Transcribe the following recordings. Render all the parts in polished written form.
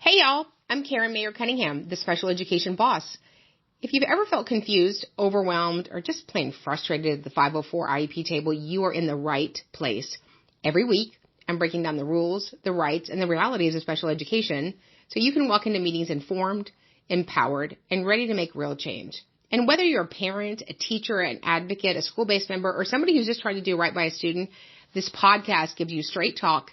Hey y'all, I'm Mayer Cunningham, the special education boss. If you've ever felt confused, overwhelmed, or just plain frustrated at the 504 IEP table, you are in the right place. Every week, I'm breaking down the rules, the rights, and the realities of special education so you can walk into meetings informed, empowered, and ready to make real change. And whether you're a parent, a teacher, an advocate, a school-based member, or somebody who's just trying to do right by a student, this podcast gives you straight talk,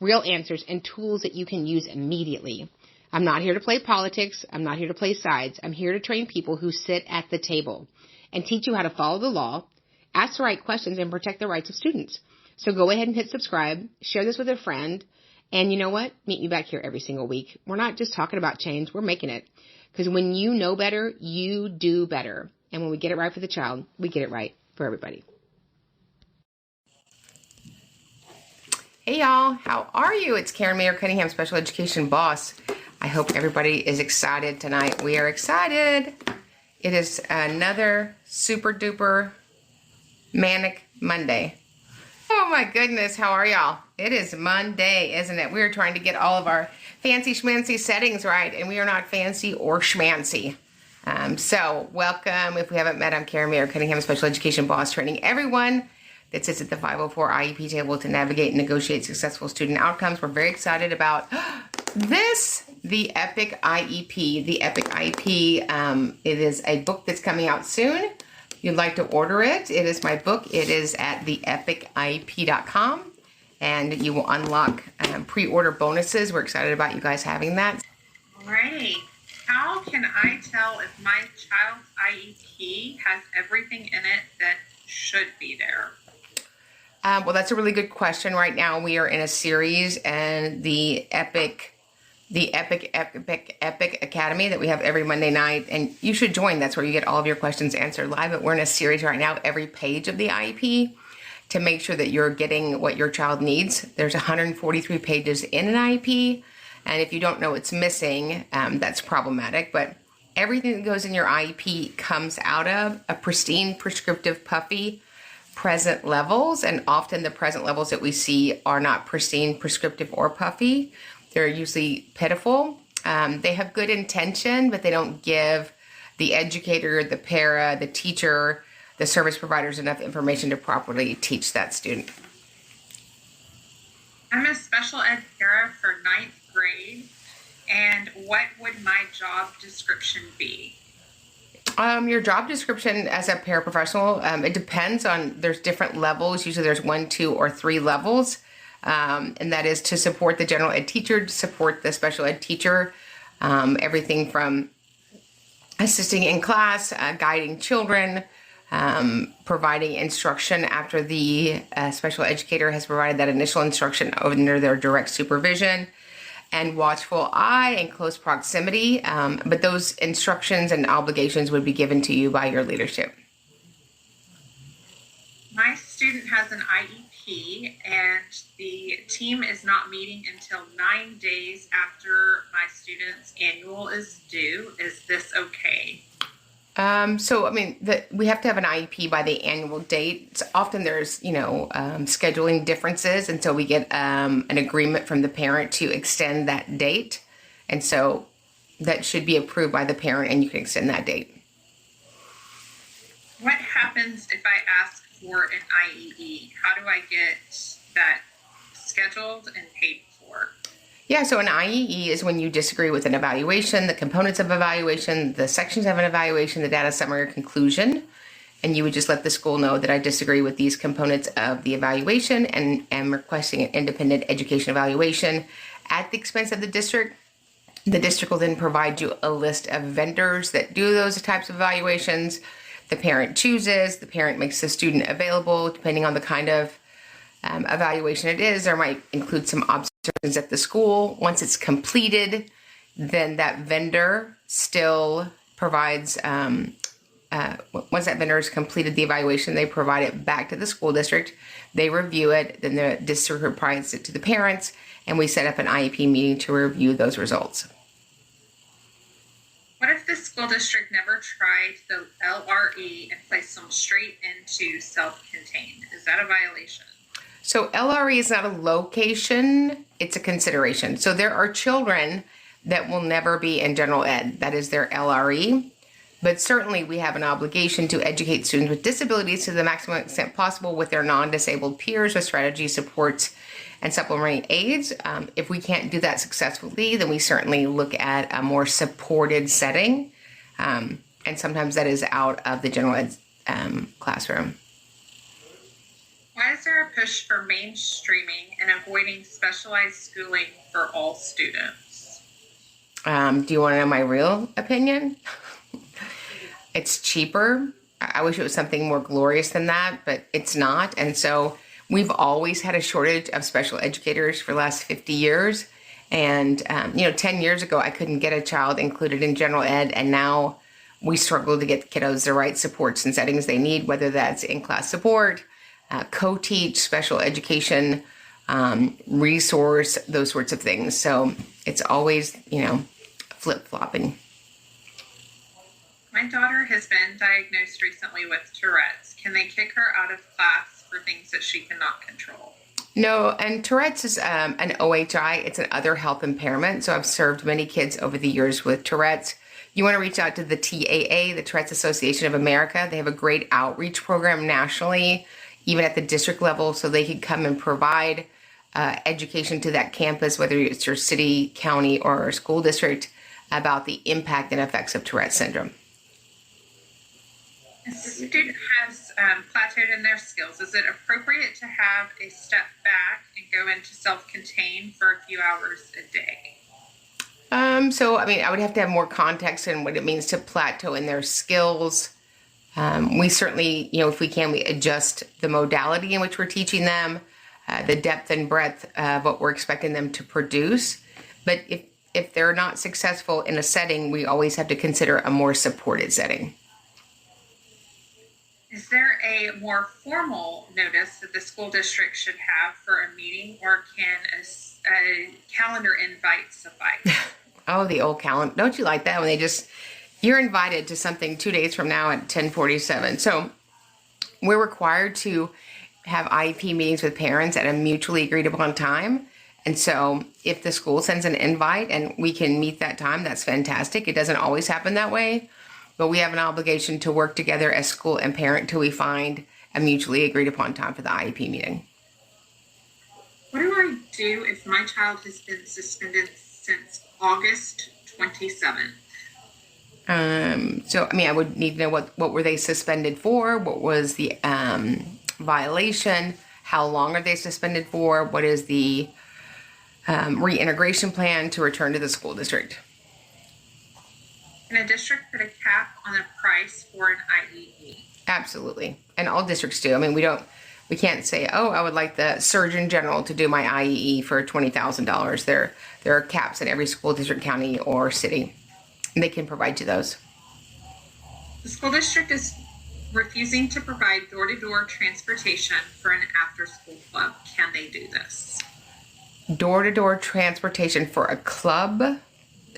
real answers, and tools that you can use immediately. I'm not here to play politics. I'm not here to play sides. I'm here to train people who sit at the table and teach you how to follow the law, ask the right questions, and protect the rights of students. So go ahead and hit subscribe, share this with a friend, and you know what? Meet me back here every single week. We're not just talking about change. We're making it. Because when you know better, you do better. And when we get it right for the child, we get it right for everybody. Hey y'all, how are you? It's Mayer Cunningham, special education boss. I hope everybody is excited tonight. We are excited. It is another super duper manic Monday. Oh my goodness, how are y'all? It is Monday, isn't it? We're trying to get all of our fancy schmancy settings right, and we are not fancy or schmancy. So welcome. If we haven't met, I'm Mayer Cunningham, special education boss, training everyone that sits at the 504 IEP table to navigate and negotiate successful student outcomes. We're very excited about this, the EPIC IEP. The EPIC IEP, it is a book that's coming out soon. If you'd like to order it, it is my book. It is at theepiciep.com, and you will unlock pre-order bonuses. We're excited about you guys having that. All right. How can I tell if my child's IEP has everything in it that should be there? Well, that's a really good question. Right now, we are in a series, and the Epic Academy that we have every Monday night, and you should join. That's where you get all of your questions answered live. But we're in a series right now, every page of the IEP, to make sure that you're getting what your child needs. There's 143 pages in an IEP, and if you don't know what's missing, that's problematic. But everything that goes in your IEP comes out of a pristine, prescriptive, puffy present levels, and often the present levels that we see are not pristine, prescriptive, or puffy. They're usually pitiful. They have good intention, but they don't give the educator, the para, the teacher, the service providers enough information to properly teach that student. I'm a special ed para for 9th grade, and what would my job description be? Your job description as a paraprofessional, it depends on, there's different levels. Usually there's 1, 2, or 3 levels. And that is to support the general ed teacher, to support the special ed teacher, everything from assisting in class, guiding children, providing instruction after the special educator has provided that initial instruction under their direct supervision, and watchful eye and close proximity. But those instructions and obligations would be given to you by your leadership. My student has an IEP, and the team is not meeting until 9 days after my student's annual is due. Is this okay? So, I mean, we have to have an IEP by the annual date. So often there's, scheduling differences, and so we get an agreement from the parent to extend that date. And so that should be approved by the parent, and you can extend that date. What happens if I ask for an IEE? How do I get that scheduled and paid for? Yeah, so an IEE is when you disagree with an evaluation, the components of evaluation, the sections of an evaluation, the data summary or conclusion, and you would just let the school know that I disagree with these components of the evaluation and am requesting an independent education evaluation at the expense of the district. The district will then provide you a list of vendors that do those types of evaluations. The parent chooses, the parent makes the student available depending on the kind of evaluation it is. There might include some observations at the school. Once it's completed, then that vendor still provides, once that vendor has completed the evaluation, they provide it back to the school district. They review it, then the district provides it to the parents, and we set up an IEP meeting to review those results. What if the school district never tried the LRE and placed them straight into self-contained? Is that a violation? So LRE is not a location, it's a consideration. So there are children that will never be in general ed. That is their LRE. But certainly we have an obligation to educate students with disabilities to the maximum extent possible with their non-disabled peers with strategy supports and supplementary aids. If we can't do that successfully, then we certainly look at a more supported setting. And sometimes that is out of the general ed classroom. Why is there a push for mainstreaming and avoiding specialized schooling for all students? Do you want to know my real opinion? It's cheaper. I wish it was something more glorious than that, but it's not. And so we've always had a shortage of special educators for the last 50 years. And, 10 years ago, I couldn't get a child included in general ed. And now we struggle to get kiddos the right supports and settings they need, whether that's in-class support, co-teach, special education, resource, those sorts of things. So it's always, flip-flopping. My daughter has been diagnosed recently with Tourette's. Can they kick her out of class for things that she cannot control? No, and Tourette's is an OHI. It's an other health impairment. So I've served many kids over the years with Tourette's. You want to reach out to the TAA, the Tourette's Association of America. They have a great outreach program nationally, even at the district level, so they can come and provide education to that campus, whether it's your city, county, or school district, about the impact and effects of Tourette's syndrome. A student has plateaued in their skills. Is it appropriate to have a step back and go into self-contained for a few hours a day? I would have to have more context in what it means to plateau in their skills. We certainly, if we can, we adjust the modality in which we're teaching them, the depth and breadth of what we're expecting them to produce. But if they're not successful in a setting, we always have to consider a more supported setting. Is there a more formal notice that the school district should have for a meeting, or can a calendar invite suffice? Oh, the old calendar. Don't you like that when you're invited to something 2 days from now at 10:47. So we're required to have IEP meetings with parents at a mutually agreed upon time. And so if the school sends an invite and we can meet that time, that's fantastic. It doesn't always happen that way. But we have an obligation to work together as school and parent till we find a mutually agreed upon time for the IEP meeting. What do I do if my child has been suspended since August 27th? I would need to know what were they suspended for? What was the violation? How long are they suspended for? What is the reintegration plan to return to the school district? Can a district put a cap on the price for an IEE? Absolutely. And all districts do. We can't say, I would like the Surgeon General to do my IEE for $20,000. There are caps in every school district, county, or city. And they can provide you those. The school district is refusing to provide door-to-door transportation for an after-school club. Can they do this? Door-to-door transportation for a club.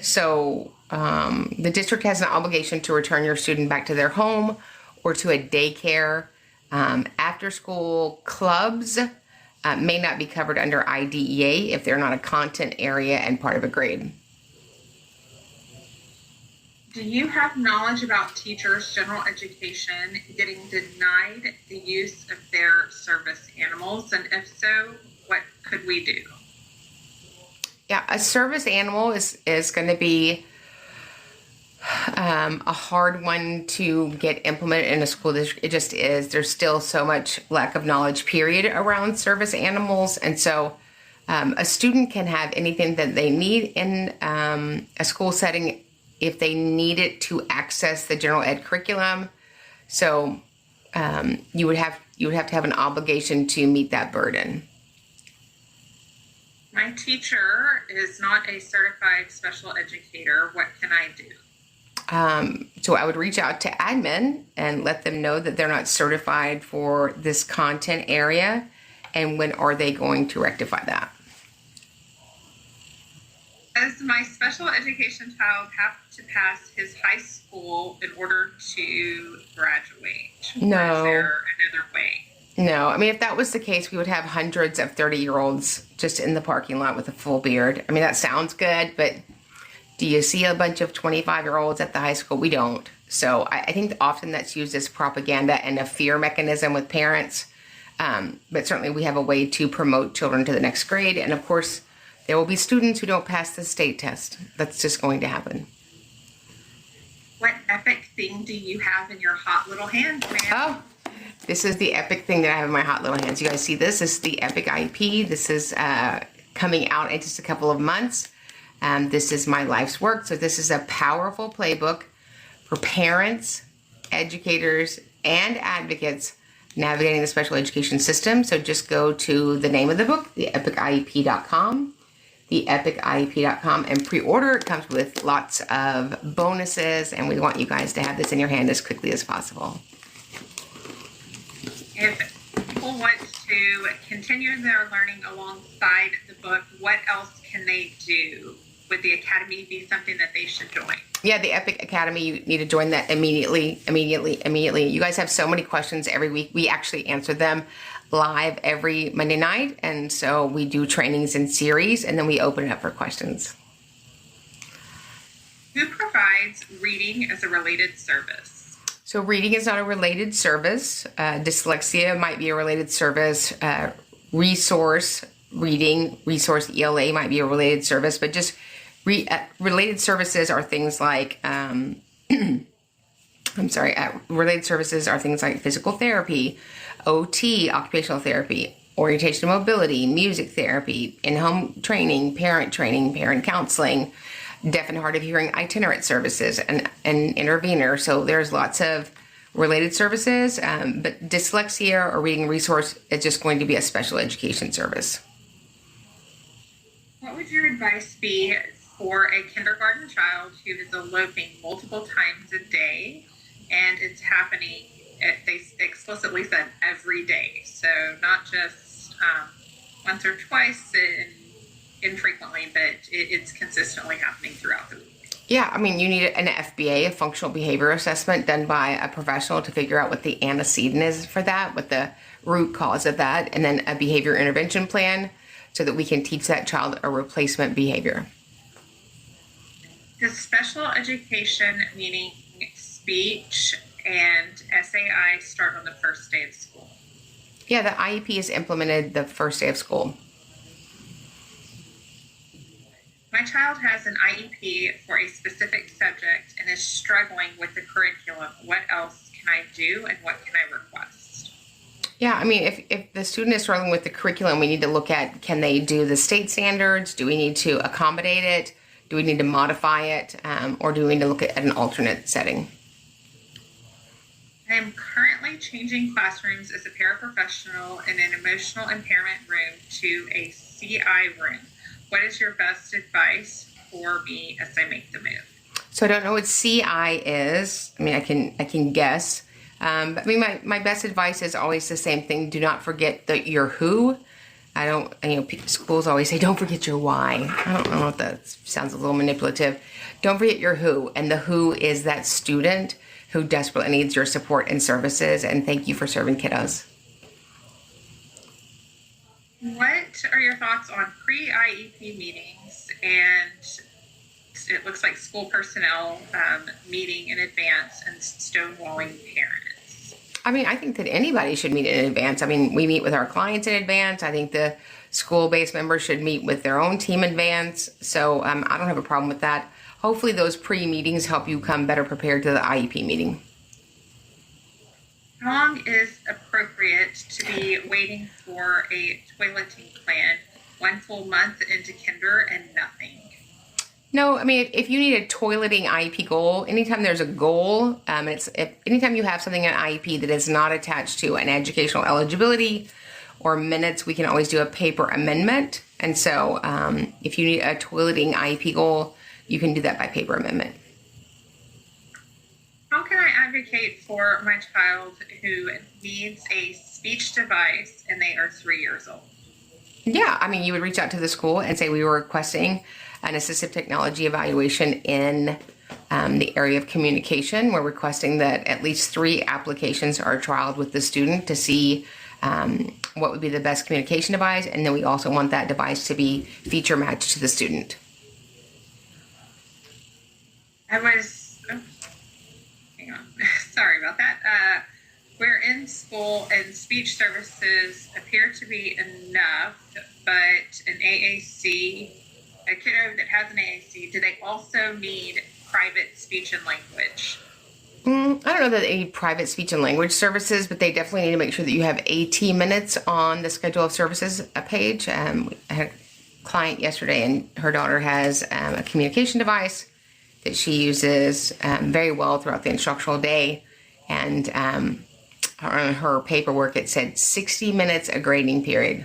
So the district has an obligation to return your student back to their home or to a daycare. After-school clubs may not be covered under IDEA if they're not a content area and part of a grade. Do you have knowledge about teachers, general education, getting denied the use of their service animals? And if so, what could we do? Yeah, a service animal is going to be a hard one to get implemented in a school district. It just is. There's still so much lack of knowledge, period, around service animals. And so a student can have anything that they need in a school setting if they need it to access the general ed curriculum. So you would have to have an obligation to meet that burden. My teacher is not a certified special educator. What can I do? So I would reach out to admin and let them know that they're not certified for this content area, and when are they going to rectify that? Does my special education child have to pass his high school in order to graduate? No. Or is there another way? No. If that was the case, we would have hundreds of 30-year-olds just in the parking lot with a full beard. That sounds good, but Do you see a bunch of 25-year-olds at the high school? We don't. So I think often that's used as propaganda and a fear mechanism with parents. But certainly we have a way to promote children to the next grade. And of course, there will be students who don't pass the state test. That's just going to happen. What epic thing do you have in your hot little hand, ma'am? Oh, this is the epic thing that I have in my hot little hands. You guys see this? This is the Epic IEP. This is coming out in just a couple of months. This is my life's work. So this is a powerful playbook for parents, educators, and advocates navigating the special education system. So just go to the name of the book, theepic.iep.com, theepic.iep.com, and pre-order. It comes with lots of bonuses, and we want you guys to have this in your hand as quickly as possible. If people want to continue their learning alongside the book, what else can they do? Would the Academy be something that they should join? Yeah, the Epic Academy, you need to join that immediately. You guys have so many questions every week. We actually answer them live every Monday night. And so we do trainings in series, and then we open it up for questions. Who provides reading as a related service? So reading is not a related service. Dyslexia might be a related service. Resource reading, resource ELA might be a related service, but just related services are things like, related services are things like physical therapy, OT, occupational therapy, orientation and mobility, music therapy, in-home training, parent counseling, deaf and hard of hearing itinerant services, and intervener. So there's lots of related services, but dyslexia or reading resource is just going to be a special education service. What would your advice be for a kindergarten child who is eloping multiple times a day, and it's happening, they explicitly said every day, so not just once or twice and infrequently, but it's consistently happening throughout the week? Yeah, I mean, you need an FBA, a functional behavior assessment, done by a professional to figure out what the antecedent is for that, what the root cause of that, and then a behavior intervention plan so that we can teach that child a replacement behavior. Does special education, meaning speech and SAI, start on the first day of school? Yeah, the IEP is implemented the first day of school. My child has an IEP for a specific subject and is struggling with the curriculum. What else can I do, and what can I request? Yeah, I mean, if the student is struggling with the curriculum, we need to look at, can they do the state standards? Do we need to accommodate it? Do we need to modify it? Or do we need to look at an alternate setting? I am currently changing classrooms as a paraprofessional in an emotional impairment room to a CI room. What is your best advice for me as I make the move? So I don't know what CI is. I mean, I can guess. But I mean, my best advice is always the same thing. Do not forget your who. Schools always say, don't forget your why. I don't know if that sounds a little manipulative. Don't forget your who. And the who is that student who desperately needs your support and services. And thank you for serving kiddos. What are your thoughts on pre-IEP meetings and it looks like school personnel meeting in advance and stonewalling parents? I mean, I think that anybody should meet in advance. I mean, we meet with our clients in advance. I think the school-based members should meet with their own team in advance. So I don't have a problem with that. Hopefully those pre-meetings help you come better prepared to the IEP meeting. How long is appropriate to be waiting for a toileting plan? 1 full month into kinder and nothing? No, I mean, if you need a toileting IEP goal, anytime there's a goal, anytime you have something in IEP that is not attached to an educational eligibility or minutes, we can always do a paper amendment. And so if you need a toileting IEP goal, you can do that by paper amendment. How can I advocate for my child who needs a speech device and they are 3 years old? Yeah, I mean, you would reach out to the school and say we were requesting an assistive technology evaluation in the area of communication. We're requesting that at least 3 applications are trialed with the student to see what would be the best communication device, and then we also want that device to be feature matched to the student. I was, oh, hang on, sorry about that. We're in school and speech services appear to be enough, but an AAC, a kiddo that has an AAC, do they also need private speech and language? I don't know that they need private speech and language services, but they definitely need to make sure that you have AT minutes on the schedule of services page. I had a client yesterday, and her daughter has a communication device that she uses very well throughout the instructional day. And on her paperwork, it said 60 minutes a grading period.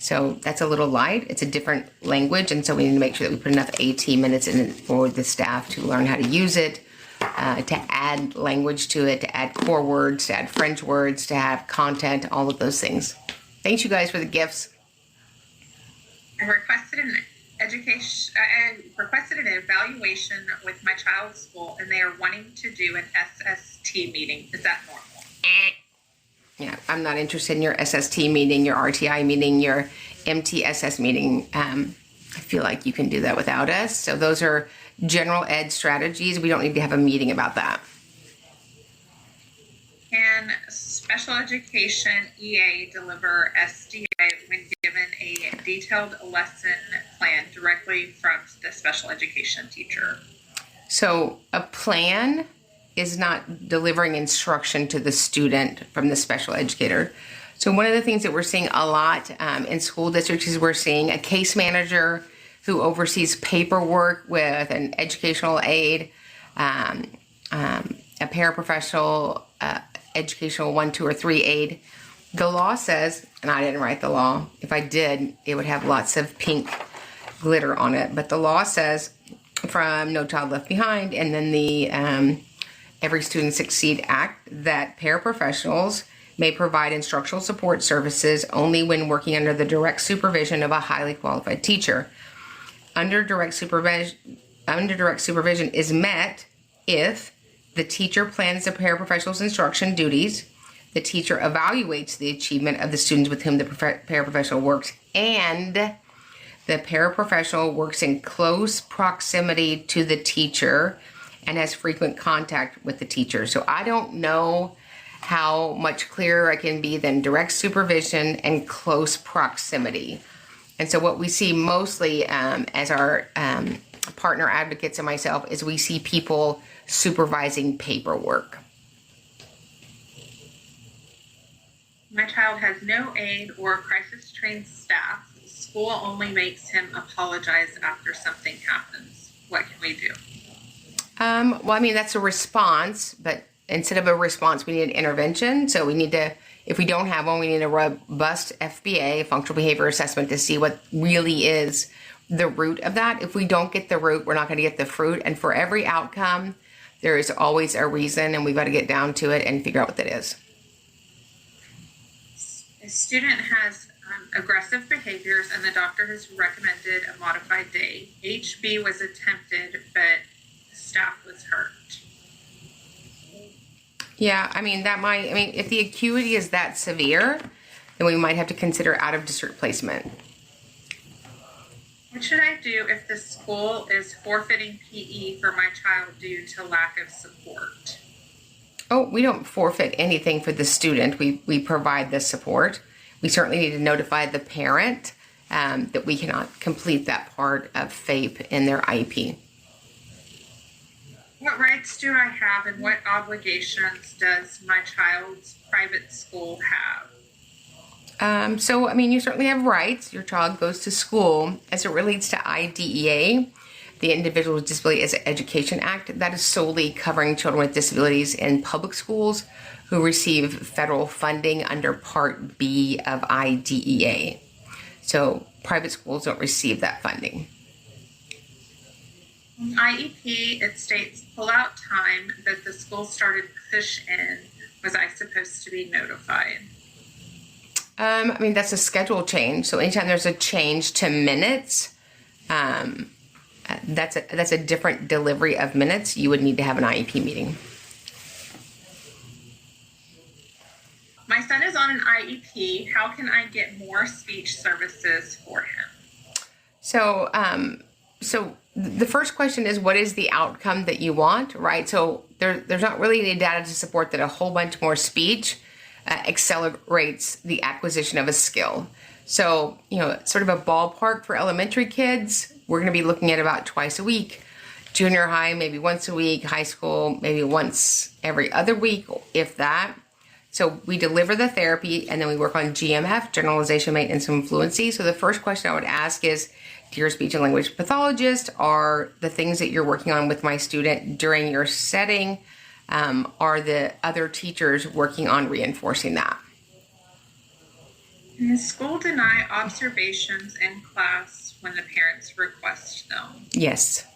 So that's a little light. It's a different language, and so we need to make sure that we put enough AT minutes in it for the staff to learn how to use it, to add language to it, to add core words, to add French words, to have content, all of those things. Thanks, you guys, for the gifts. I requested an evaluation with my child's school, and they are wanting to do an SST meeting. Is that normal? Yeah, I'm not interested in your SST meeting, your RTI meeting, your MTSS meeting. I feel like you can do that without us. So those are general ed strategies. We don't need to have a meeting about that. Can special education EA deliver SDA when given a detailed lesson plan directly from the special education teacher? So a plan is not delivering instruction to the student from the special educator. So one of the things that we're seeing a lot in school districts is we're seeing a case manager who oversees paperwork with an educational aide, a paraprofessional, educational 1, 2, or 3 aide. The law says, and I didn't write the law. If I did, it would have lots of pink glitter on it. But the law says from No Child Left Behind, and then the Every Student Succeed Act, that paraprofessionals may provide instructional support services only when working under the direct supervision of a highly qualified teacher. Under direct supervision is met if the teacher plans the paraprofessional's instruction duties, the teacher evaluates the achievement of the students with whom the paraprofessional works, and the paraprofessional works in close proximity to the teacher and has frequent contact with the teacher. So I don't know how much clearer I can be than direct supervision and close proximity. And so what we see mostly as our partner advocates and myself is we see people supervising paperwork. My child has no aide or crisis-trained staff. School only makes him apologize after something happens. What can we do? Well, I mean, that's a response, but instead of a response, we need an intervention. So we need to, if we don't have one, we need a robust FBA, functional behavior assessment, to see what really is the root of that. If we don't get the root, we're not going to get the fruit. And for every outcome, there is always a reason, and we've got to get down to it and figure out what that is. A student has aggressive behaviors, and the doctor has recommended a modified day. HB was attempted, but staff was hurt. Yeah, if the acuity is that severe, then we might have to consider out-of-district placement. What should I do if the school is forfeiting PE for my child due to lack of support? Oh, we don't forfeit anything for the student. We provide the support. We certainly need to notify the parent that we cannot complete that part of FAPE in their IEP. What rights do I have, and what obligations does my child's private school have? You certainly have rights. Your child goes to school. As it relates to IDEA, the Individuals with Disability Education Act, that is solely covering children with disabilities in public schools who receive federal funding under Part B of IDEA. So private schools don't receive that funding. In IEP, it states pull-out time that the school started push-in. Was I supposed to be notified? That's a schedule change. So anytime there's a change to minutes, that's a different delivery of minutes. You would need to have an IEP meeting. My son is on an IEP. How can I get more speech services for him? So the first question is, what is the outcome that you want, right? So there's not really any data to support that a whole bunch more speech accelerates the acquisition of a skill. So, sort of a ballpark for elementary kids, we're going to be looking at about twice a week. Junior high, maybe once a week. High school, maybe once every other week, if that. So we deliver the therapy, and then we work on GMF, generalization, maintenance, and fluency. So the first question I would ask is, dear speech and language pathologist, are the things that you're working on with my student during your setting, are the other teachers working on reinforcing that? Can the school deny observations in class when the parents request them? Yes.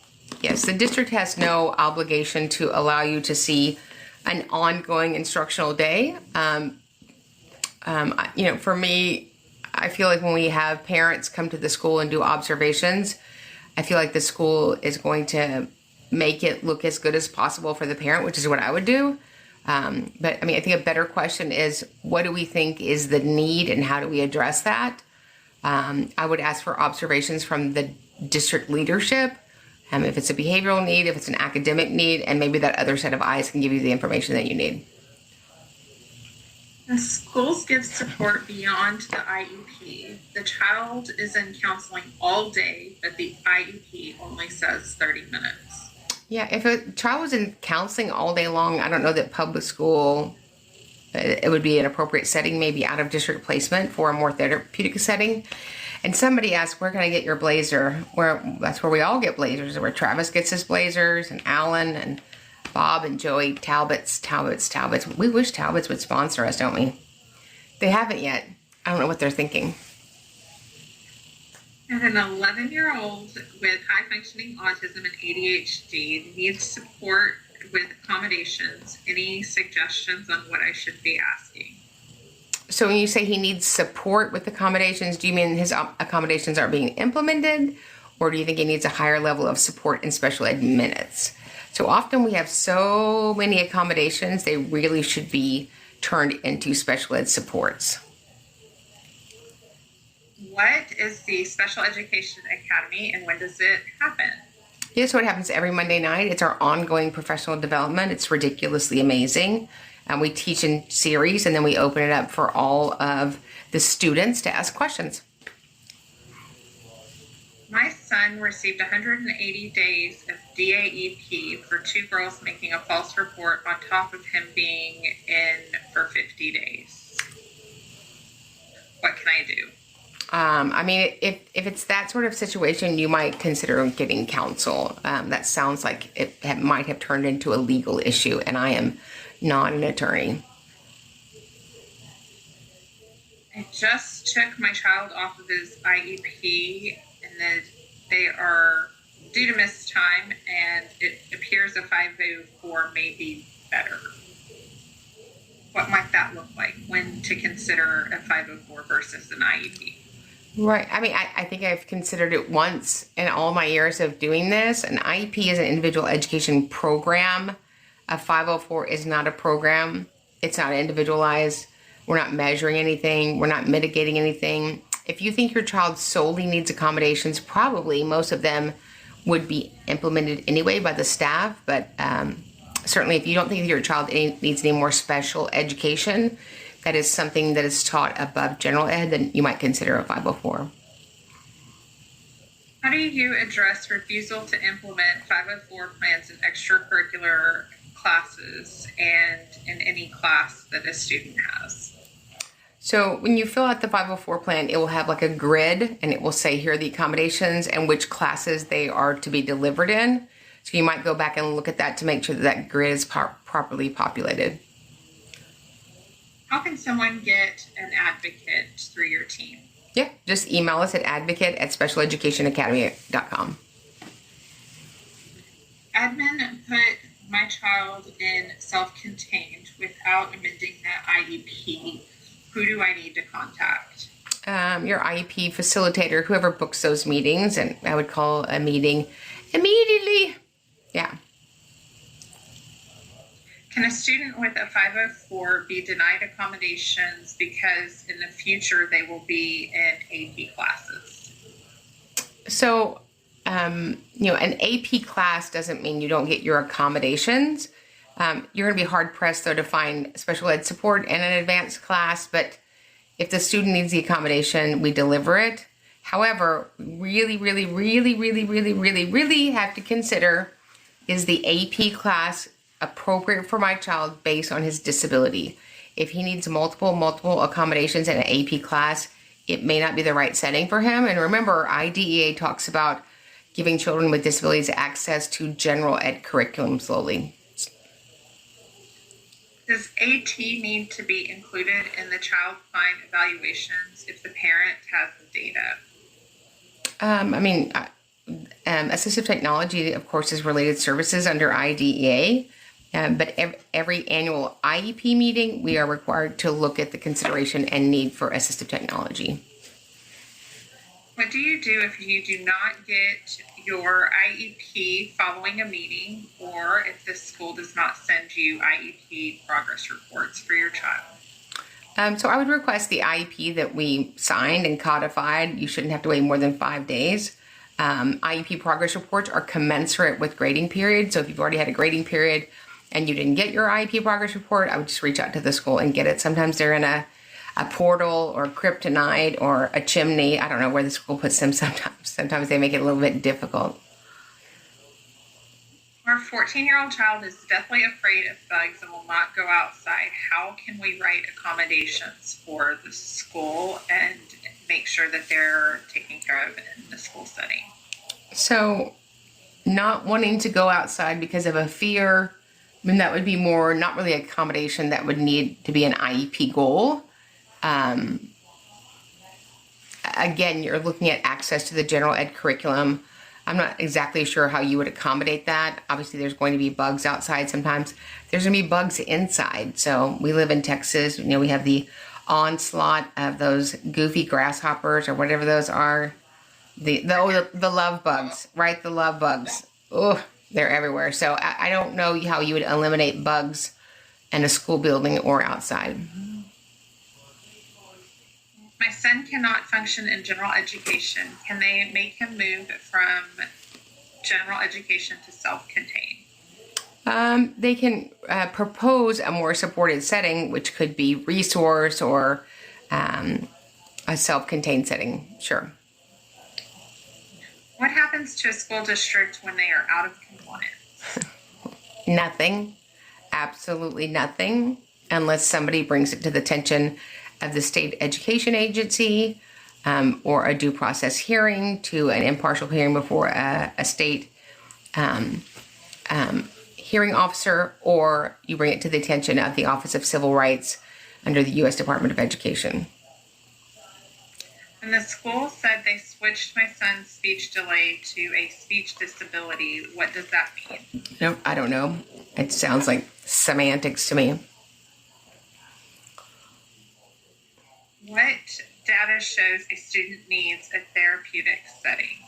Yes, the district has no obligation to allow you to see an ongoing instructional day. For me, I feel like when we have parents come to the school and do observations, I feel like the school is going to make it look as good as possible for the parent, which is what I would do. But I think a better question is, what do we think is the need and how do we address that? I would ask for observations from the district leadership. If it's a behavioral need, if it's an academic need, and maybe that other set of eyes can give you the information that you need. The schools give support beyond the IEP. The child is in counseling all day, but the IEP only says 30 minutes. Yeah, if a child was in counseling all day long, I don't know that public school, it would be an appropriate setting, maybe out of district placement for a more therapeutic setting. And somebody asked, where can I get your blazer? That's where we all get blazers, where Travis gets his blazers, and Alan, and Bob, and Joey. Talbots. We wish Talbots would sponsor us, don't we? They haven't yet. I don't know what they're thinking. And an 11-year-old with high-functioning autism and ADHD needs support with accommodations. Any suggestions on what I should be asking? So when you say he needs support with accommodations, do you mean his accommodations aren't being implemented? Or do you think he needs a higher level of support in special ed minutes? So often we have so many accommodations, they really should be turned into special ed supports. What is the Special Education Academy and when does it happen? Yeah, so it happens every Monday night. It's our ongoing professional development. It's ridiculously amazing. We teach in series, and then we open it up for all of the students to ask questions. My son received 180 days of DAEP for 2 girls making a false report on top of him being in for 50 days. What can I do? If it's that sort of situation, you might consider getting counsel. That sounds like it might have turned into a legal issue, and I am not an attorney. I just took my child off of his IEP, and then they are due to miss time, and it appears a 504 may be better. What might that look like? When to consider a 504 versus an IEP? Right. I think I've considered it once in all my years of doing this. An IEP is an individual education program. A 504 is not a program. It's not individualized. We're not measuring anything. We're not mitigating anything. If you think your child solely needs accommodations, probably most of them would be implemented anyway by the staff. But certainly if you don't think that your child needs any more special education, that is something that is taught above general ed, then you might consider a 504. How do you address refusal to implement 504 plans in extracurricular classes and in any class that a student has? So when you fill out the 504 plan, it will have like a grid, and it will say here are the accommodations and which classes they are to be delivered in. So you might go back and look at that to make sure that that grid is properly populated. How can someone get an advocate through your team? Yeah, just email us at advocate@specialeducationacademy.com. Admin put my child in self-contained without amending that IEP. Who do I need to contact? Your IEP facilitator, whoever books those meetings, and I would call a meeting immediately. Yeah. Can a student with a 504 be denied accommodations because in the future they will be in AP classes? So an AP class doesn't mean you don't get your accommodations. You're going to be hard pressed though to find special ed support in an advanced class, but if the student needs the accommodation, we deliver it. However, really have to consider, is the AP class appropriate for my child based on his disability? If he needs multiple accommodations in an AP class, it may not be the right setting for him. And remember, IDEA talks about giving children with disabilities access to general ed curriculum slowly. Does AT need to be included in the child find evaluations if the parent has the data? Assistive technology, of course, is related services under IDEA, but every annual IEP meeting, we are required to look at the consideration and need for assistive technology. What do you do if you do not get your IEP following a meeting, or if the school does not send you IEP progress reports for your child? So I would request the IEP that we signed and codified. You shouldn't have to wait more than 5 days. IEP progress reports are commensurate with grading periods. So if you've already had a grading period and you didn't get your IEP progress report, I would just reach out to the school and get it. Sometimes they're in a portal or kryptonite or a chimney. I don't know where the school puts them sometimes. Sometimes they make it a little bit difficult. Our 14-year-old child is deathly afraid of bugs and will not go outside. How can we write accommodations for the school and make sure that they're taken care of in the school setting? So not wanting to go outside because of a fear, that would be more, not really accommodation, that would need to be an IEP goal. Again, you're looking at access to the general ed curriculum. I'm not exactly sure how you would accommodate that. Obviously, there's going to be bugs outside sometimes. There's going to be bugs inside. So we live in Texas. We have the onslaught of those goofy grasshoppers or whatever those are. The love bugs, right? The love bugs. Oh, they're everywhere. So I don't know how you would eliminate bugs in a school building or outside. My son cannot function in general education. Can they make him move from general education to self-contained? They can propose a more supported setting, which could be resource or a self-contained setting. Sure. What happens to a school district when they are out of compliance? Nothing. Absolutely nothing, unless somebody brings it to the attention of the state education agency, or a due process hearing to an impartial hearing before a state hearing officer, or you bring it to the attention of the Office of Civil Rights under the U.S. Department of Education. And the school said they switched my son's speech delay to a speech disability. What does that mean? No, I don't know. It sounds like semantics to me. What data shows a student needs a therapeutic setting?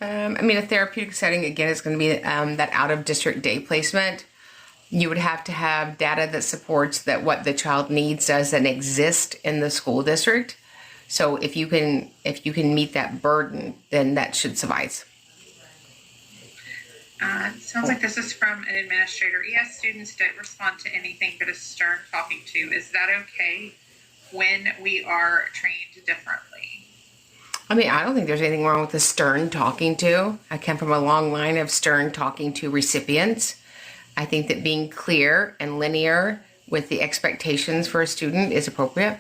A therapeutic setting, again, is going to be that out-of-district day placement. You would have to have data that supports that what the child needs doesn't exist in the school district. So if you can meet that burden, then that should suffice. Sounds like this is from an administrator. ES students don't respond to anything but a stern talking to. Is that okay when we are trained differently? I don't think there's anything wrong with the stern talking to. I come from a long line of stern talking to recipients. I think that being clear and linear with the expectations for a student is appropriate.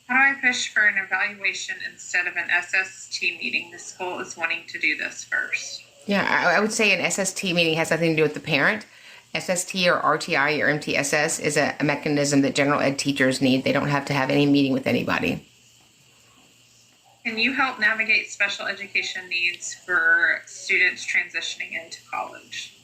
How do I push for an evaluation instead of an SST meeting? The school is wanting to do this first. Yeah, I would say an SST meeting has nothing to do with the parent. SST or RTI or MTSS is a mechanism that general ed teachers need. They don't have to have any meeting with anybody. Can you help navigate special education needs for students transitioning into college?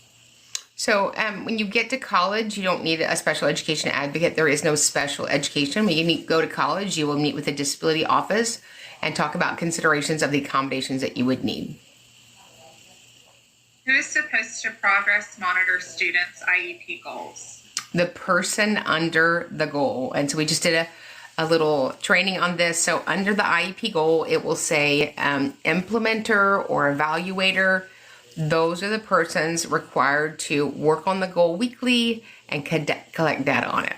So when you get to college, you don't need a special education advocate. There is no special education. When you go to college, you will meet with the disability office and talk about considerations of the accommodations that you would need. Who is supposed to progress monitor students' IEP goals? The person under the goal. And so we just did a little training on this. So under the IEP goal, it will say implementer or evaluator. Those are the persons required to work on the goal weekly and collect data on it.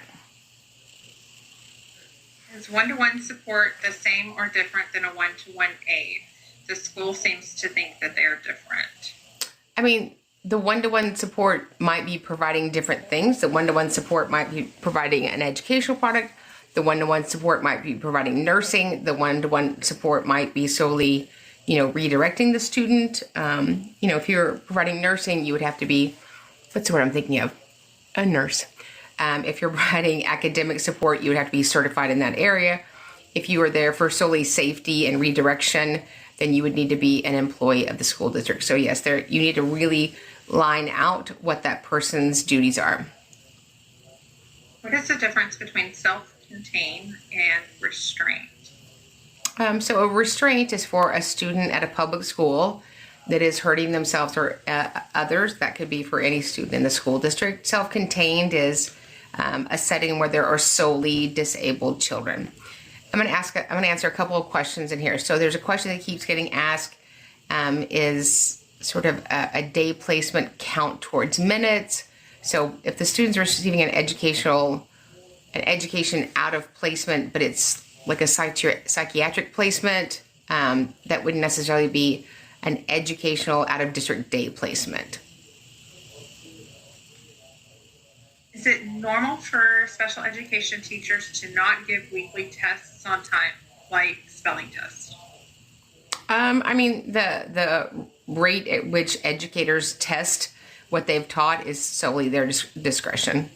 Is one-to-one support the same or different than a one-to-one aid? The school seems to think that they're different. I mean, the one-to-one support might be providing different things. The one-to-one support might be providing an educational product. The one-to-one support might be providing nursing. The one-to-one support might be solely, redirecting the student. If you're providing nursing, you would have to be, what's the word I'm thinking of? A nurse. If you're providing academic support, you would have to be certified in that area. If you are there for solely safety and redirection, then you would need to be an employee of the school district. So yes, you need to really line out what that person's duties are. What is the difference between self-contained and restraint? So a restraint is for a student at a public school that is hurting themselves or others. That could be for any student in the school district. Self-contained is a setting where there are solely disabled children. I'm going to answer a couple of questions in here. So there's a question that keeps getting asked, is sort of a day placement count towards minutes? So if the students are receiving an education out of placement, but it's like a psychiatric placement, that wouldn't necessarily be an educational out of district day placement. Is it normal for special education teachers to not give weekly tests on time, like spelling tests? The rate at which educators test what they've taught is solely their discretion.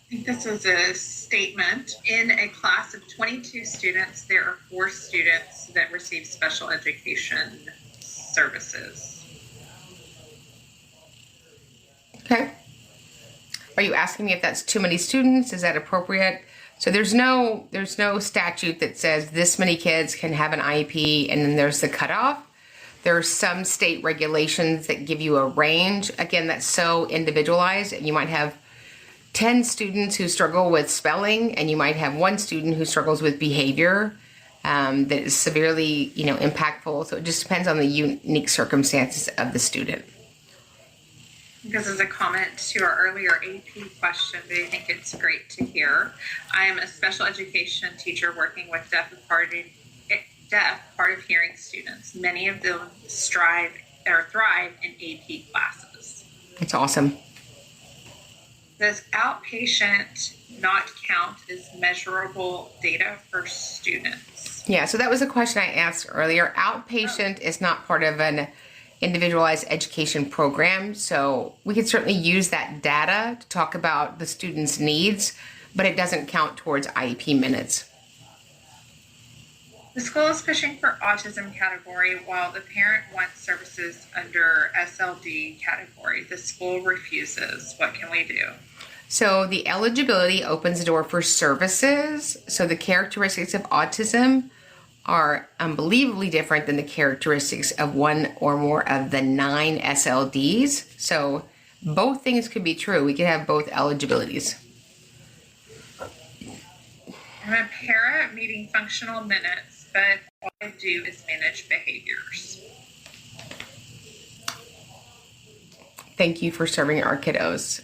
I think this is a statement. In a class of 22 students, there are 4 students that receive special education services. Okay. Are you asking me if that's too many students? Is that appropriate? So there's no statute that says this many kids can have an IEP and then there's the cutoff. There are some state regulations that give you a range. Again, that's so individualized, and you might have 10 students who struggle with spelling, and you might have 1 student who struggles with behavior that is severely, impactful. So it just depends on the unique circumstances of the student. This is a comment to our earlier AP question, but I think it's great to hear. I am a special education teacher working with deaf, hard of hearing students. Many of them thrive in AP classes. That's awesome. Does outpatient not count as measurable data for students? Yeah, so that was a question I asked earlier. Outpatient is not part of an individualized education program, so we could certainly use that data to talk about the student's needs, but it doesn't count towards IEP minutes. The school is pushing for autism category while the parent wants services under SLD category. The school refuses. What can we do? So the eligibility opens the door for services. So the characteristics of autism are unbelievably different than the characteristics of one or more of the 9 SLDs. So both things could be true. We could have both eligibilities. I'm a para meeting functional minutes, but all I do is manage behaviors. Thank you for serving our kiddos.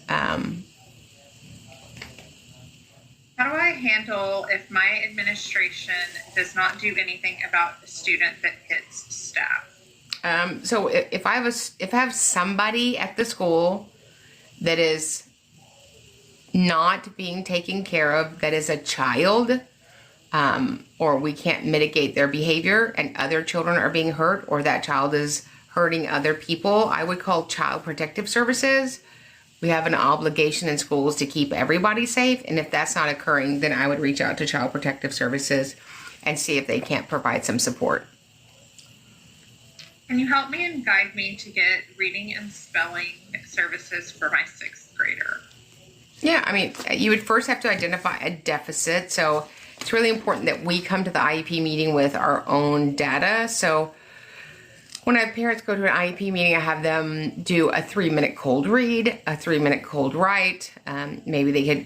How do I handle if my administration does not do anything about a student that hits staff? So if I have somebody at the school that is not being taken care of, that is a child, or we can't mitigate their behavior and other children are being hurt, or that child is hurting other people, I would call Child Protective Services. We have an obligation in schools to keep everybody safe, and if that's not occurring, then I would reach out to Child Protective Services and see if they can't provide some support. Can you help me and guide me to get reading and spelling services for my 6th grader? Yeah, you would first have to identify a deficit, so it's really important that we come to the IEP meeting with our own data. So when I have parents go to an IEP meeting, I have them do a 3-minute cold read, a 3-minute cold write. Maybe they could,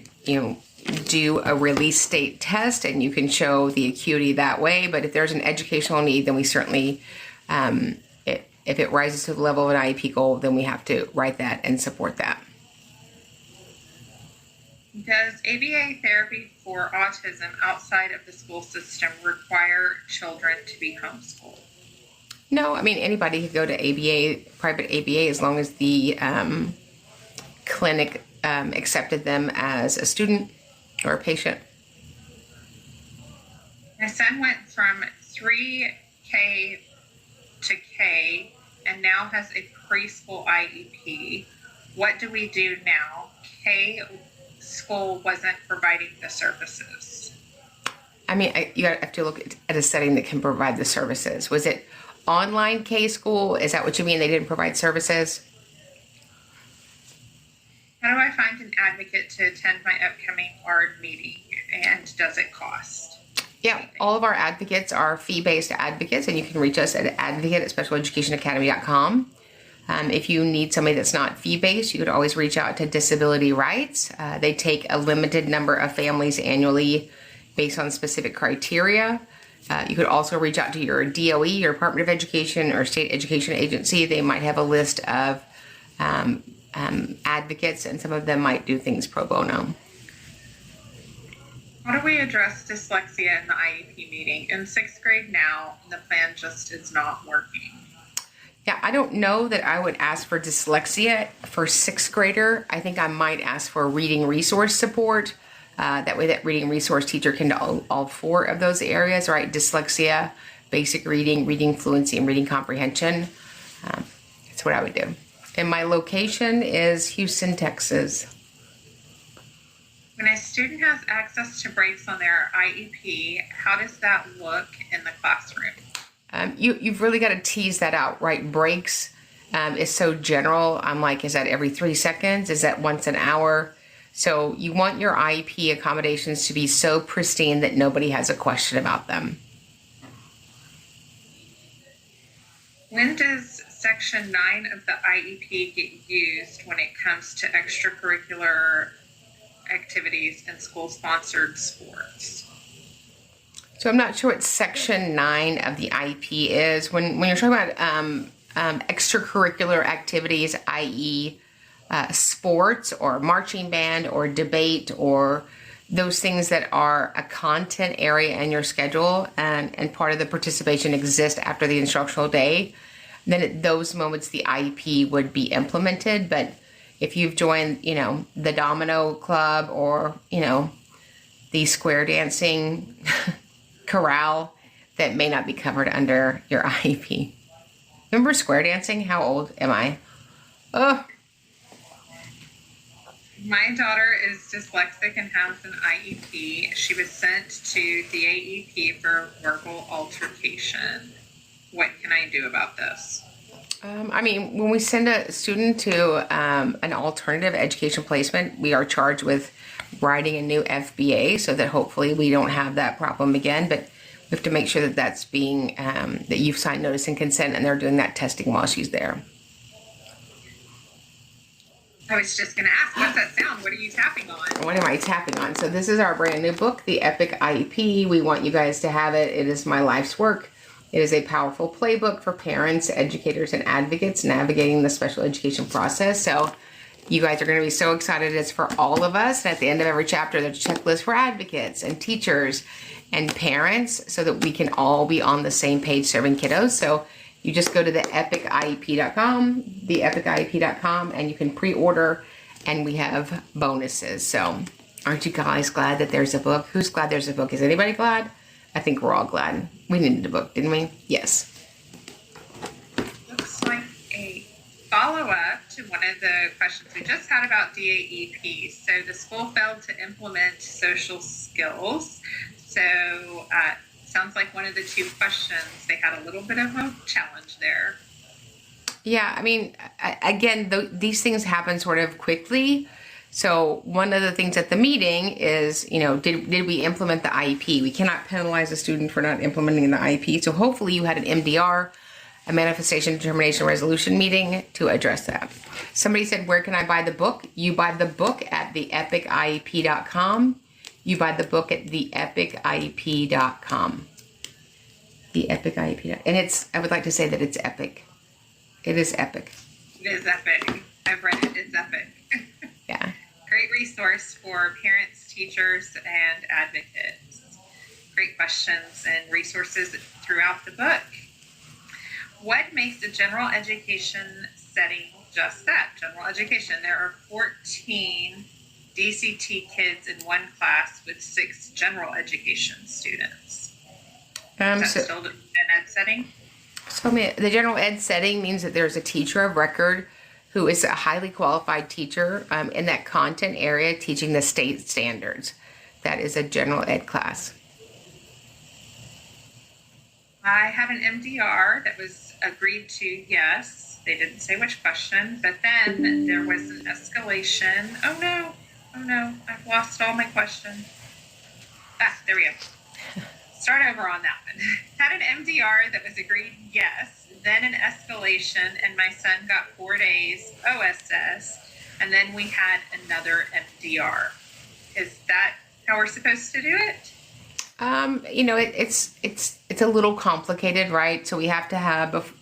do a release state test, and you can show the acuity that way. But if there's an educational need, then we certainly, if it rises to the level of an IEP goal, then we have to write that and support that. Does ABA therapy for autism outside of the school system require children to be homeschooled? No, I mean, anybody could go to ABA, private ABA, as long as the clinic accepted them as a student or a patient. My son went from 3K to K and now has a preschool IEP. What do we do now? K school wasn't providing the services. I mean, you have to look at a setting that can provide the services. Was it online K school? Is that what you mean? They didn't provide services? How do I find an advocate to attend my upcoming ARD meeting, and does it cost? Yeah, all of our advocates are fee-based advocates, and you can reach us at advocate@specialeducationacademy.com. If you need somebody that's not fee-based, you could always reach out to Disability Rights. They take a limited number of families annually based on specific criteria. You could also reach out to your DOE, your Department of Education, or state education agency. They might have a list of advocates, and some of them might do things pro bono. How do we address dyslexia in the IEP meeting? In 6th grade now, the plan just is not working. Yeah, I don't know that I would ask for dyslexia for 6th grader. I think I might ask for reading resource support. That way that reading resource teacher can do all 4 of those areas, right? Dyslexia, basic reading, reading fluency, and reading comprehension. That's what I would do. And my location is Houston, Texas. When a student has access to breaks on their IEP, how does that look in the classroom? You've really got to tease that out, right? Breaks is so general. I'm like, is that every 3 seconds? Is that once an hour? So you want your IEP accommodations to be so pristine that nobody has a question about them. When does Section 9 of the IEP get used when it comes to extracurricular activities and school-sponsored sports? So I'm not sure what Section 9 of the IEP is. When you're talking about extracurricular activities, i.e. Sports or marching band or debate or those things that are a content area in your schedule and part of the participation exists after the instructional day, then at those moments the IEP would be implemented. But if you've joined, the domino club or, the square dancing chorale, that may not be covered under your IEP. Remember square dancing? How old am I? Oh. My daughter is dyslexic and has an IEP. She was sent to the AEP for verbal altercation. What can I do about this? When we send a student to an alternative education placement, we are charged with writing a new FBA so that hopefully we don't have that problem again. But we have to make sure that that's being, that you've signed notice and consent and they're doing that testing while she's there. I was just going to ask, what's that sound? What are you tapping on? What am I tapping on? So this is our brand new book, The Epic IEP. We want you guys to have it. It is my life's work. It is a powerful playbook for parents, educators, and advocates navigating the special education process. So you guys are going to be so excited. It's for all of us. And at the end of every chapter, there's a checklist for advocates and teachers and parents so that we can all be on the same page serving kiddos. So you just go to theepic.com, and you can pre-order, and we have bonuses. So aren't you guys glad that there's a book? Who's glad there's a book? Is anybody glad? I think we're all glad. We needed a book, didn't we? Yes. Looks like a follow-up to one of the questions we just had about DAEP. So the school failed to implement social skills. So sounds like one of the 2 questions, they had a little bit of a challenge there. Yeah, again, these things happen sort of quickly. So one of the things at the meeting is, did we implement the IEP? We cannot penalize a student for not implementing the IEP. So hopefully you had an MDR, a manifestation determination resolution meeting to address that. Somebody said, where can I buy the book? You buy the book at theepic.com. you buy the book at theepic.iep.com. The Epic IEP. And I would like to say that it's epic. It is epic. It is epic. I've read it. It's epic. Yeah. Great resource for parents, teachers, and advocates. Great questions and resources throughout the book. What makes a general education setting just that? General education. There are 14 DCT kids in one class with 6 general education students. Is that still an ed setting? So the general ed setting means that there's a teacher of record who is a highly qualified teacher in that content area teaching the state standards. That is a general ed class. I have an MDR that was agreed to, yes. They didn't say which question, but then there was an escalation. Oh no, I've lost all my questions. There we go. Start over on that one. Had an MDR that was agreed, yes, then an escalation, and my son got 4 days OSS, and then we had another MDR. Is that how we're supposed to do it? It's a little complicated, right? So we have to have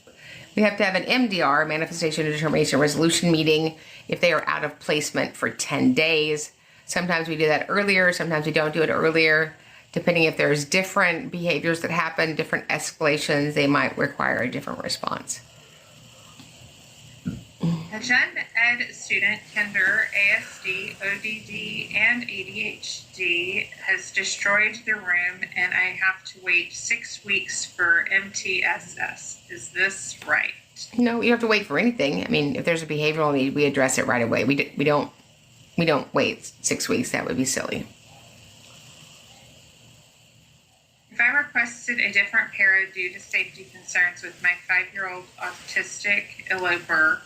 an MDR, manifestation determination resolution meeting, if they are out of placement for 10 days. Sometimes we do that earlier, sometimes we don't do it earlier. Depending if there's different behaviors that happen, different escalations, they might require a different response. A gen ed student, Kinder, ASD, ODD, and ADHD, has destroyed the room, and I have to wait 6 weeks for MTSS. Is this right? No, you don't have to wait for anything. I mean, if there's a behavioral need, we address it right away. We don't wait 6 weeks. That would be silly. If I requested a different para due to safety concerns with my 5-year-old autistic eloper,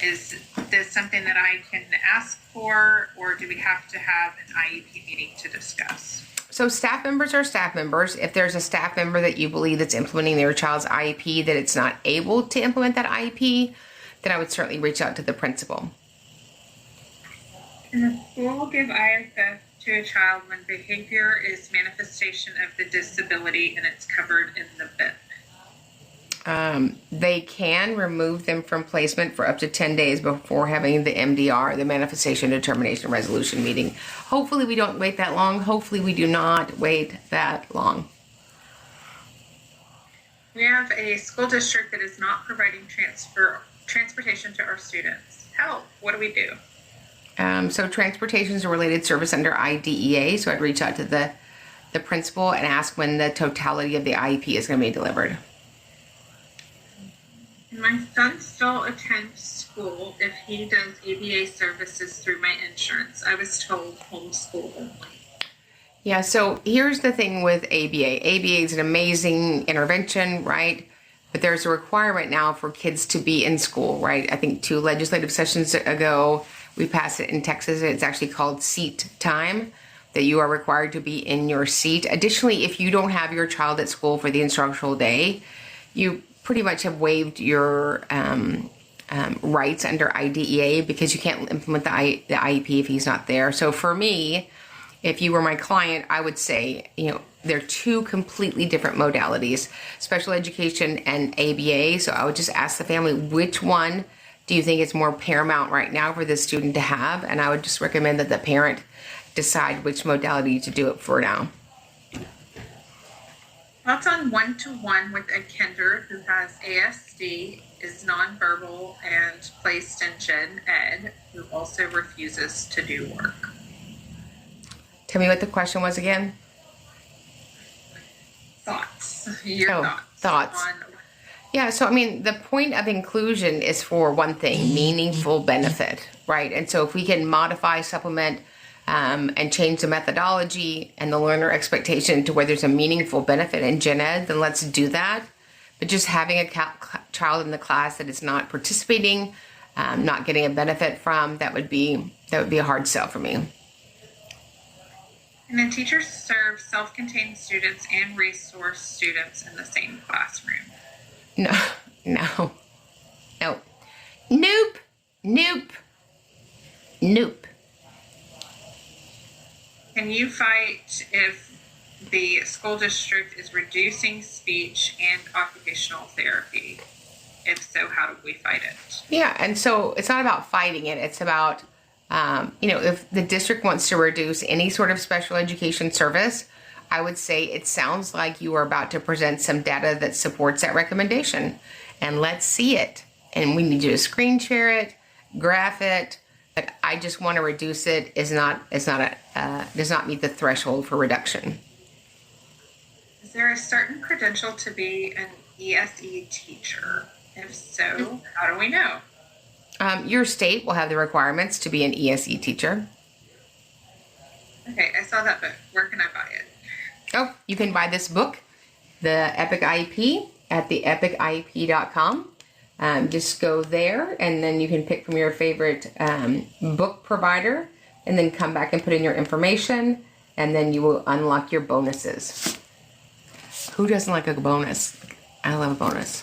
is this something that I can ask for, or do we have to have an IEP meeting to discuss? So staff members are staff members. If there's a staff member that you believe that's implementing their child's IEP that it's not able to implement that IEP, then I would certainly reach out to the principal. Can the school give IFF to a child when behavior is manifestation of the disability and it's covered in the BIP? They can remove them from placement for up to 10 days before having the MDR, the manifestation determination resolution meeting. Hopefully we don't wait that long. Hopefully we do not wait that long. We have a school district that is not providing transportation to our students. Help, what do we do? So transportation is a related service under IDEA, so I'd reach out to the principal and ask when the totality of the IEP is going to be delivered. My son still attends school if he does ABA services through my insurance. I was told homeschool only. Yeah, so here's the thing with ABA. ABA is an amazing intervention, right? But there's a requirement now for kids to be in school, right? I think 2 legislative sessions ago, we passed it in Texas. It's actually called seat time, that you are required to be in your seat. Additionally, if you don't have your child at school for the instructional day, you pretty much have waived your rights under IDEA because you can't implement the IEP if he's not there. So for me, if you were my client, I would say, they're 2 completely different modalities, special education and ABA. So I would just ask the family, which one do you think is more paramount right now for the student to have? And I would just recommend that the parent decide which modality to do it for now. Thoughts on one-to-one with a kinder who has ASD, is nonverbal, and placed in gen ed, who also refuses to do work? Tell me what the question was again. Thoughts. Your thoughts. Yeah, so the point of inclusion is for one thing, meaningful benefit, right? And so if we can modify, supplement, and change the methodology and the learner expectation to where there's a meaningful benefit in gen ed, then let's do that. But just having a child in the class that is not participating, not getting a benefit from, that would be a hard sell for me. And then teachers serve self-contained students and resource students in the same classroom. No. Nope. Can you fight if the school district is reducing speech and occupational therapy? If so, how do we fight it? Yeah, and so it's not about fighting it. It's about, if the district wants to reduce any sort of special education service, I would say it sounds like you are about to present some data that supports that recommendation. And let's see it. And we need you to screen share it, graph it. But I just want to reduce it does not meet the threshold for reduction. Is there a certain credential to be an ESE teacher? If so, how do we know? Your state will have the requirements to be an ESE teacher. Okay, I saw that book. Where can I buy it? Oh, you can buy this book, The Epic IEP, at theepic.iep.com. Just go there, and then you can pick from your favorite book provider, and then come back and put in your information, and then you will unlock your bonuses. Who doesn't like a bonus? I love a bonus.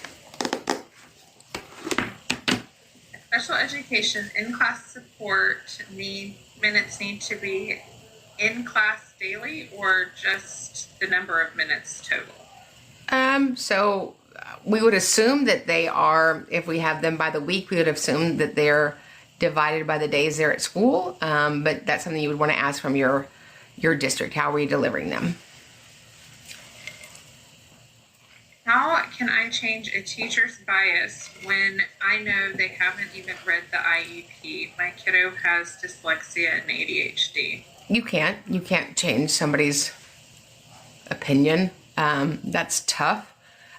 Special education in-class support minutes need to be in class daily, or just the number of minutes total? So we would assume that they are, if we have them by the week, we would assume that they're divided by the days they're at school. But that's something you would want to ask from your district. How are we delivering them? How can I change a teacher's bias when I know they haven't even read the IEP? My kiddo has dyslexia and ADHD. You can't change somebody's opinion. That's tough.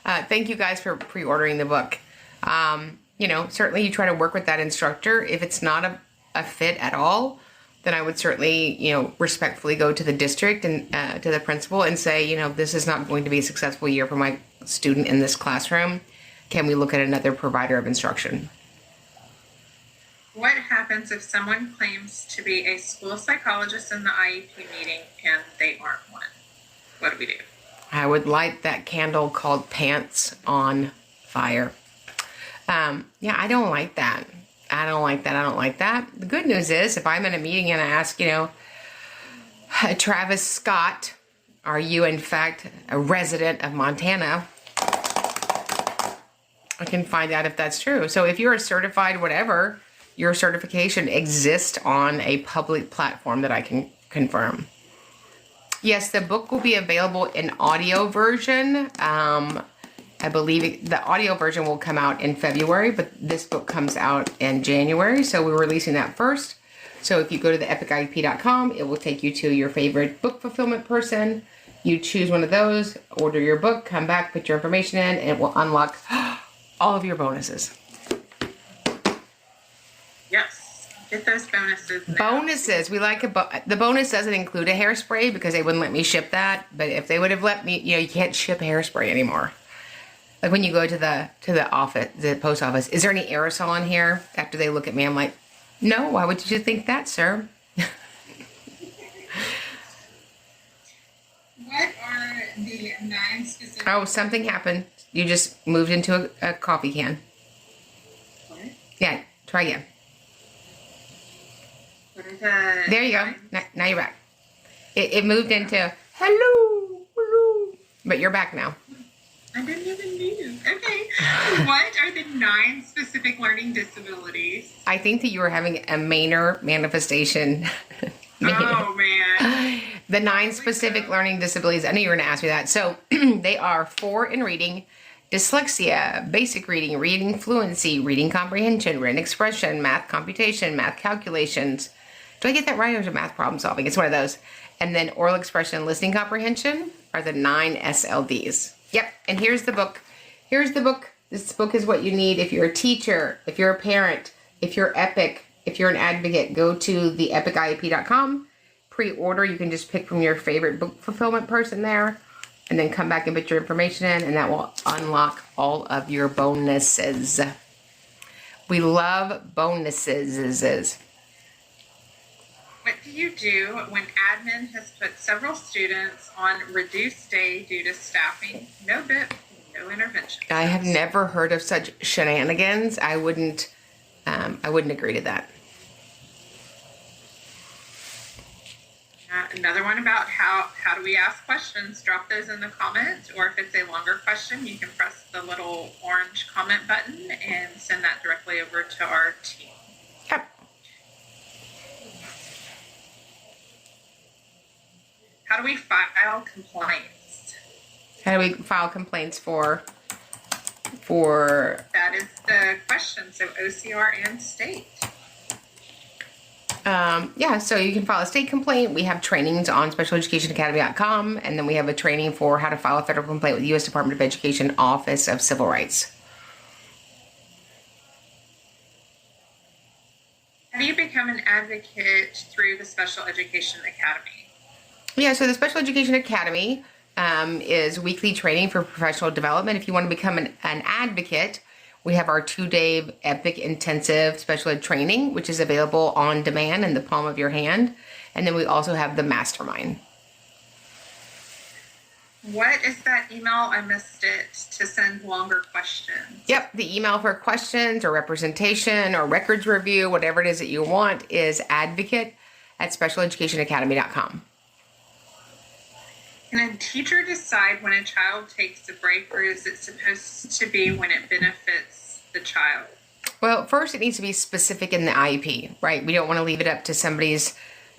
Thank you guys for pre-ordering the book. Certainly you try to work with that instructor. If it's not a fit at all, then I would certainly, respectfully go to the district and to the principal and say, this is not going to be a successful year for my student in this classroom. Can we look at another provider of instruction? What happens if someone claims to be a school psychologist in the IEP meeting and they aren't one? What do we do? I would light that candle called pants on fire. I don't like that. I don't like that. The good news is, if I'm in a meeting and I ask, Travis Scott, are you in fact a resident of Montana? I can find out if that's true. So if you're a certified whatever, your certification exists on a public platform that I can confirm. Yes, the book will be available in audio version. I believe the audio version will come out in February, but this book comes out in January, so we're releasing that first. So if you go to the epic.iep.com, it will take you to your favorite book fulfillment person. You choose one of those, order your book, come back, put your information in, and it will unlock all of your bonuses. Yes, get those bonuses now. Bonuses. We like the bonus doesn't include a hairspray because they wouldn't let me ship that. But if they would have let me, you can't ship hairspray anymore. Like when you go to the office, the post office, is there any aerosol in here? After they look at me, I'm like, no. Why would you think that, sir? What are the 9 specific... Oh, something happened. You just moved into a coffee can. What? Yeah, try again. What are the... There you go. Now you're back. It moved into hello. But you're back now. I didn't even move. Okay. What are the 9 specific learning disabilities? I think that you were having a Mayer manifestation. Oh, man. The 9 specific learning disabilities. I knew you were going to ask me that. So they are 4 in reading, dyslexia, basic reading, reading fluency, reading comprehension, written expression, math computation, math calculations. Do I get that right, or is it math problem solving? It's one of those. And then oral expression and listening comprehension are the 9 SLDs. Yep. And here's the book. This book is what you need if you're a teacher, if you're a parent, if you're EPIC, if you're an advocate. Go to the epic.iep.com. Pre-order. You can just pick from your favorite book fulfillment person there, and then come back and put your information in, and that will unlock all of your bonuses. We love bonuses. What do you do when admin has put several students on reduced day due to staffing? No BIP, no intervention. I have never heard of such shenanigans. I wouldn't agree to that. Another one about how do we ask questions, drop those in the comments, or if it's a longer question, you can press the little orange comment button and send that directly over to our team. Yep. How do we file complaints? How do we file complaints for? That is the question, so OCR and state. Yeah, so you can file a state complaint. We have trainings on specialeducationacademy.com, and then we have a training for how to file a federal complaint with the U.S. Department of Education Office of Civil Rights. How do you become an advocate through the Special Education Academy? Yeah, so the Special Education Academy is weekly training for professional development. If you want to become an advocate, we have our 2-day epic intensive special ed training, which is available on demand in the palm of your hand. And then we also have the mastermind. What is that email? I missed it, to send longer questions. Yep, the email for questions or representation or records review, whatever it is that you want, is advocate@specialeducationacademy.com. Can a teacher decide when a child takes a break, or is it supposed to be when it benefits the child? Well, first it needs to be specific in the IEP, right? We don't want to leave it up to somebody's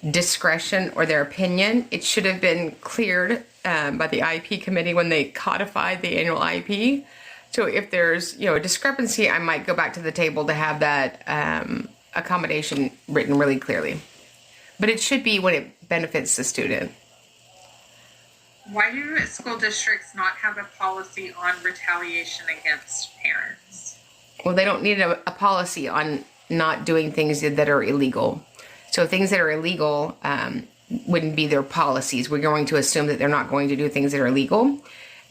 discretion or their opinion. It should have been cleared by the IEP committee when they codified the annual IEP. So if there's, a discrepancy, I might go back to the table to have that accommodation written really clearly. But it should be when it benefits the student. Why do school districts not have a policy on retaliation against parents? Well, they don't need a policy on not doing things that are illegal. So things that are illegal wouldn't be their policies. We're going to assume that they're not going to do things that are illegal.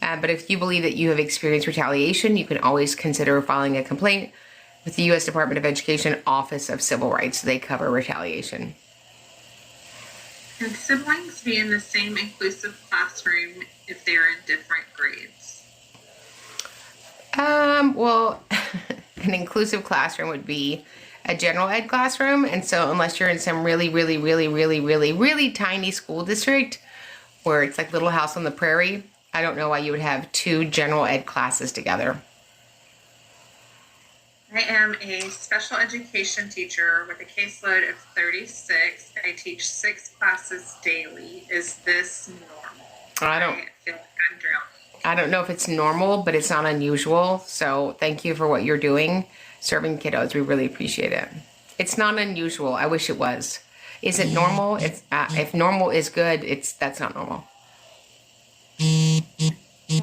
But if you believe that you have experienced retaliation, you can always consider filing a complaint with the U.S. Department of Education Office of Civil Rights. They cover retaliation. Can siblings be in the same inclusive classroom if they're in different grades? Well, an inclusive classroom would be a general ed classroom. And so unless you're in some really, really, really, really, really, really tiny school district where it's like Little House on the Prairie, I don't know why you would have 2 general ed classes together. I am a special education teacher with a caseload of 36. I teach 6 classes daily. Is this normal? I feel like I'm drowning. I don't know if it's normal, but it's not unusual. So thank you for what you're doing, serving kiddos. We really appreciate it. It's not unusual. I wish it was. Is it normal? It's if normal is good, that's not normal.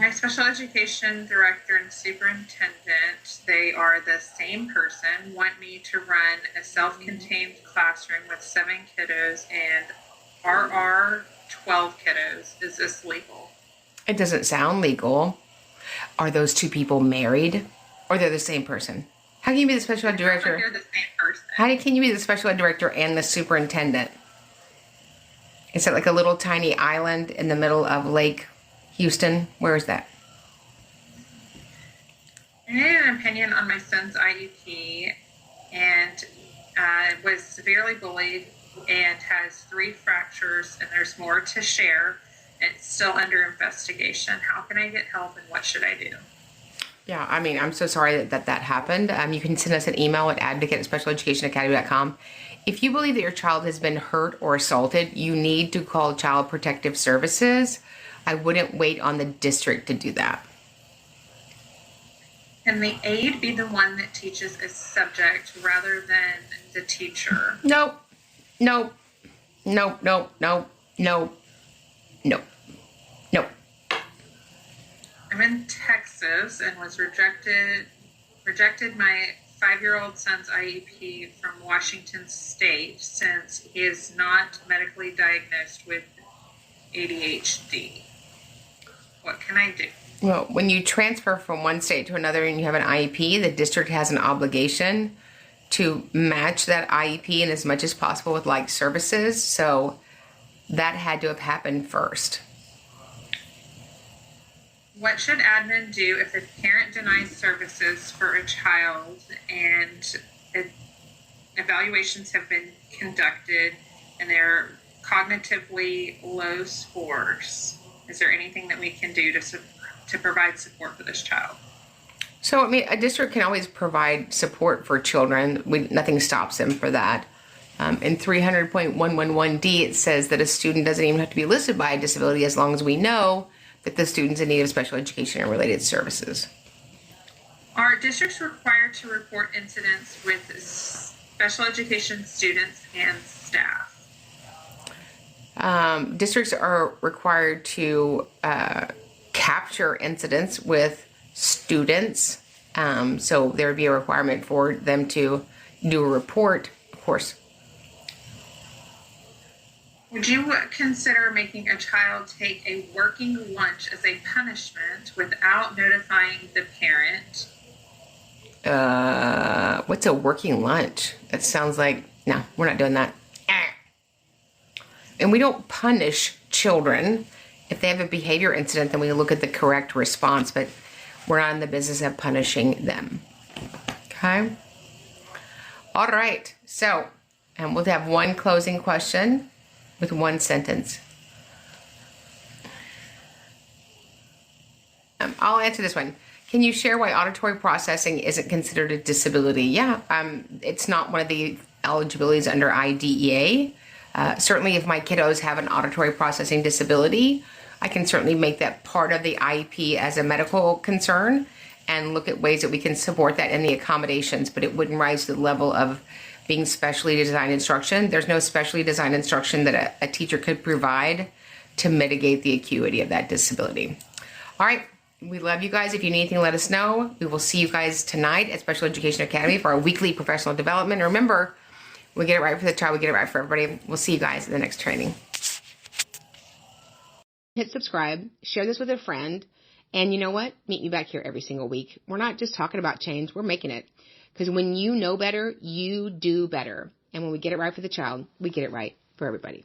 My special education director and superintendent, they are the same person, want me to run a self-contained classroom with 7 kiddos and RR 12 kiddos. Is this legal? It doesn't sound legal. Are those 2 people married, or they're the same person? How can you be the special ed director? Like they're the same person. How can you be the special ed director and the superintendent? Is it like a little tiny island in the middle of Lake Houston? Where is that? I needed an opinion on my son's IEP, and was severely bullied and has 3 fractures, and there's more to share. It's still under investigation. How can I get help, and what should I do? Yeah, I mean, I'm so sorry that happened. You can send us an email at advocate@specialeducationacademy.com. If you believe that your child has been hurt or assaulted, you need to call Child Protective Services. I wouldn't wait on the district to do that. Can the aide be the one that teaches a subject rather than the teacher? Nope. Nope. Nope. Nope. Nope. Nope. Nope. Nope. I'm in Texas and was rejected my 5-year-old son's IEP from Washington State since he is not medically diagnosed with ADHD. What can I do? Well, when you transfer from one state to another and you have an IEP, the district has an obligation to match that IEP in as much as possible with like services. So that had to have happened first. What should admin do if a parent denies services for a child and evaluations have been conducted and they're cognitively low scores, is there anything that we can do to provide support for this child? So, I mean, a district can always provide support for children. Nothing stops them for that. In 300.111D, it says that a student doesn't even have to be listed by a disability as long as we know that the student's in need of special education and related services. Are districts required to report incidents with special education students and staff? Districts are required to capture incidents with students. So there would be a requirement for them to do a report, of course. Would you consider making a child take a working lunch as a punishment without notifying the parent? What's a working lunch? That sounds like, no, we're not doing that. And we don't punish children. If they have a behavior incident, then we look at the correct response, but we're not in the business of punishing them. Okay? All right. So, and we'll have one closing question with one sentence. I'll answer this one. Can you share why auditory processing isn't considered a disability? Yeah, it's not one of the eligibilities under IDEA. Certainly if my kiddos have an auditory processing disability, I can certainly make that part of the IEP as a medical concern and look at ways that we can support that in the accommodations, but it wouldn't rise to the level of being specially designed instruction. There's no specially designed instruction that a teacher could provide to mitigate the acuity of that disability. All right, we love you guys. If you need anything, let us know. We will see you guys tonight at Special Education Academy for our weekly professional development. And remember, we get it right for the child, we get it right for everybody. We'll see you guys in the next training. Hit subscribe, share this with a friend, and you know what? Meet me back here every single week. We're not just talking about change, we're making it. Because when you know better, you do better. And when we get it right for the child, we get it right for everybody.